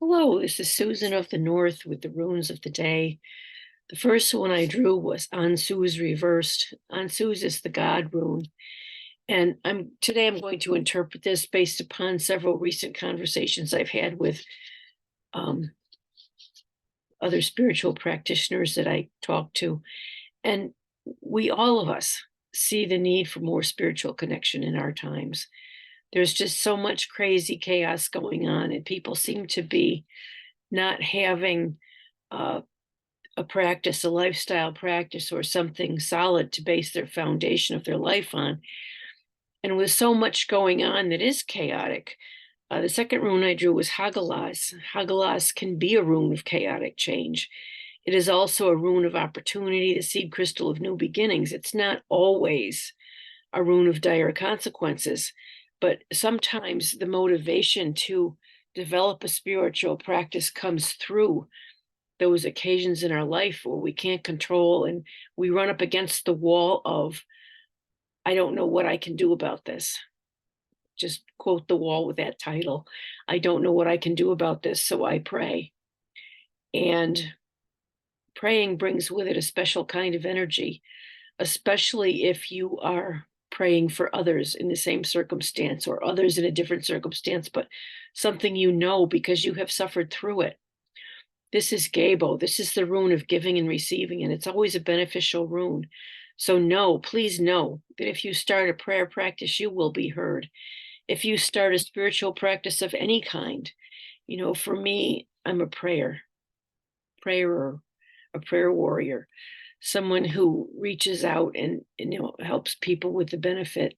Hello, this is Susan of the North with the runes of the day. The first one I drew was ANSUZ reversed. ANSUZ is the God rune. And today I'm going to interpret this based upon several recent conversations I've had with um, other spiritual practitioners that I talk to. And all of us, see the need for more spiritual connection in our times. There's just so much crazy chaos going on, and people seem to be not having uh, a practice, a lifestyle practice, or something solid to base their foundation of their life on. And with so much going on that is chaotic, the second rune I drew was HAGALAZ. HAGALAZ can be a rune of chaotic change. It is also a rune of opportunity, the seed crystal of new beginnings. It's not always a rune of dire consequences, but sometimes the motivation to develop a spiritual practice comes through those occasions in our life where we can't control and we run up against the wall of, I don't know what I can do about this. Just quote the wall with that title. I don't know what I can do about this, so I pray. And praying brings with it a special kind of energy, especially if you are praying for others in the same circumstance or others in a different circumstance, but something you know because you have suffered through it. This is GEBO. This is the rune of giving and receiving, and it's always a beneficial rune. So please know that if you start a prayer practice, you will be heard. If you start a spiritual practice of any kind, for me, I'm a prayer, a prayer warrior, someone who reaches out and helps people with the benefit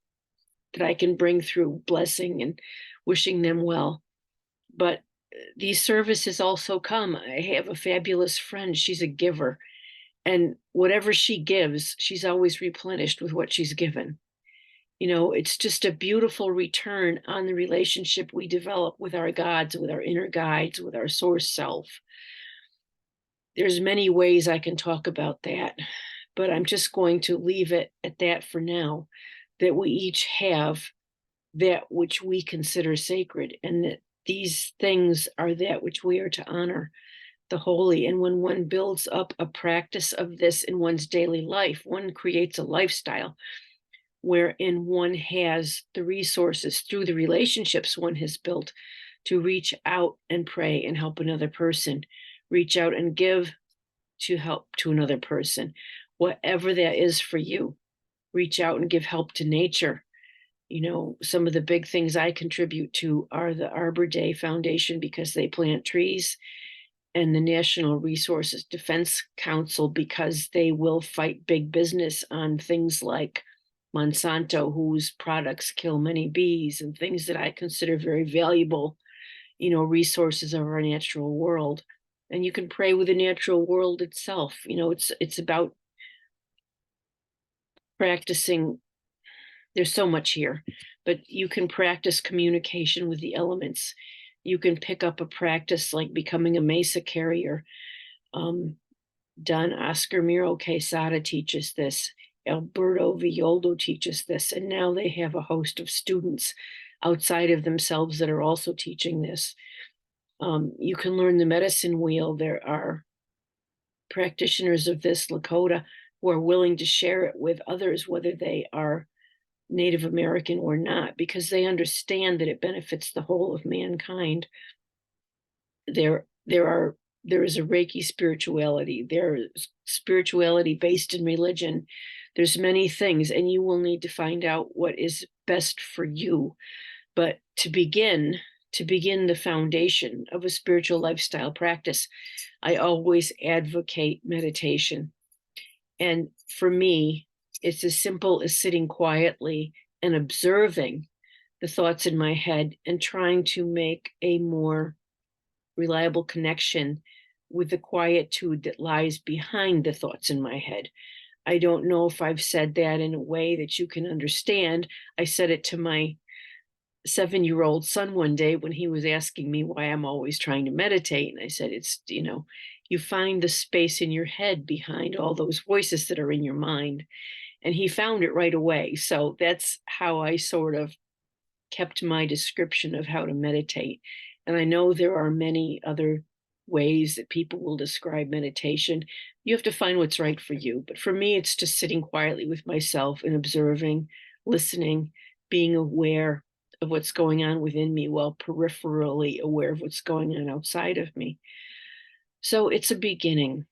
that I can bring through blessing and wishing them well. But these services also come. I have a fabulous friend. She's a giver. And whatever she gives, she's always replenished with what she's given. It's just a beautiful return on the relationship we develop with our gods, with our inner guides, with our source self. There's many ways I can talk about that, but I'm just going to leave it at that for now, that we each have that which we consider sacred, and that these things are that which we are to honor, the holy. And when one builds up a practice of this in one's daily life, one creates a lifestyle wherein one has the resources through the relationships one has built to reach out and pray and help another person, reach out and give to help to another person, whatever that is for you. Reach out and give help to nature. Some of the big things I contribute to are the Arbor Day Foundation, because they plant trees, and the National Resources Defense Council, because they will fight big business on things like Monsanto, whose products kill many bees, and things that I consider very valuable, resources of our natural world. And you can pray with the natural world itself. It's about practicing. There's so much here, but you can practice communication with the elements. You can pick up a practice like becoming a mesa carrier. Don Oscar Miro Quesada teaches this. Alberto Villoldo teaches this. And now they have a host of students outside of themselves that are also teaching this. You can learn the medicine wheel. There are practitioners of this Lakota who are willing to share it with others, whether they are Native American or not, because they understand that it benefits the whole of mankind. There is a Reiki spirituality. There's spirituality based in religion. There's many things, and you will need to find out what is best for you. But to begin the foundation of a spiritual lifestyle practice, I always advocate meditation. And for me, it's as simple as sitting quietly and observing the thoughts in my head and trying to make a more reliable connection with the quietude that lies behind the thoughts in my head. I don't know if I've said that in a way that you can understand. I said it to my 7-year-old son one day when he was asking me why I'm always trying to meditate. And I said, it's, you find the space in your head behind all those voices that are in your mind. And he found it right away. So that's how I sort of kept my description of how to meditate. And I know there are many other ways that people will describe meditation. You have to find what's right for you. But for me, it's just sitting quietly with myself and observing, listening, being aware of what's going on within me while peripherally aware of what's going on outside of me. So it's a beginning,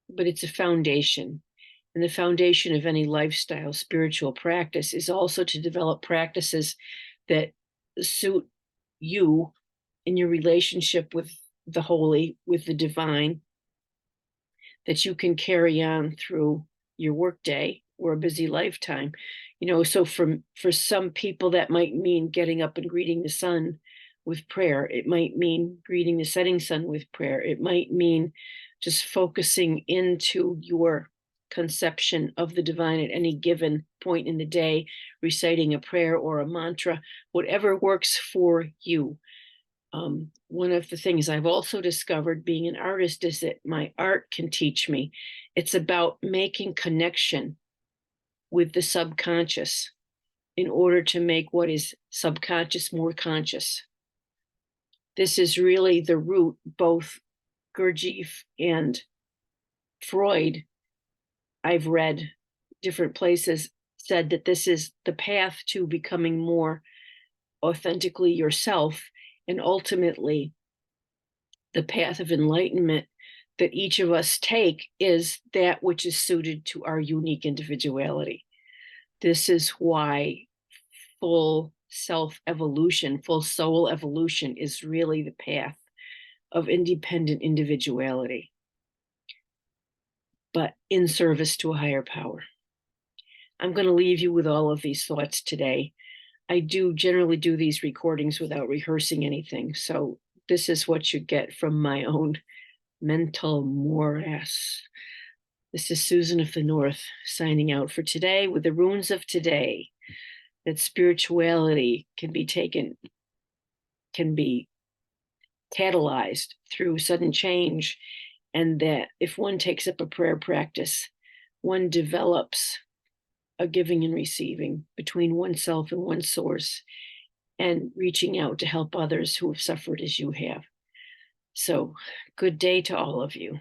but it's a foundation. And the foundation of any lifestyle, spiritual practice is also to develop practices that suit you in your relationship with the holy, with the divine, that you can carry on through your workday or a busy lifetime. So for some people, that might mean getting up and greeting the sun with prayer. It might mean greeting the setting sun with prayer. It might mean just focusing into your conception of the divine at any given point in the day, reciting a prayer or a mantra, whatever works for you. One of the things I've also discovered being an artist is that my art can teach me. It's about making connection with the subconscious in order to make what is subconscious more conscious. This is really the root. Both Gurdjieff and Freud, I've read different places, said that this is the path to becoming more authentically yourself, and ultimately the path of enlightenment that each of us take is that which is suited to our unique individuality. This is why full self-evolution, full soul evolution is really the path of independent individuality, but in service to a higher power. I'm going to leave you with all of these thoughts today. I do generally do these recordings without rehearsing anything, so this is what you get from my own mental morass. This is Susan of the North signing out for today with the runes of today, that spirituality can be catalyzed through sudden change, and that if one takes up a prayer practice, one develops a giving and receiving between oneself and one source, and reaching out to help others who have suffered as you have. So, good day to all of you.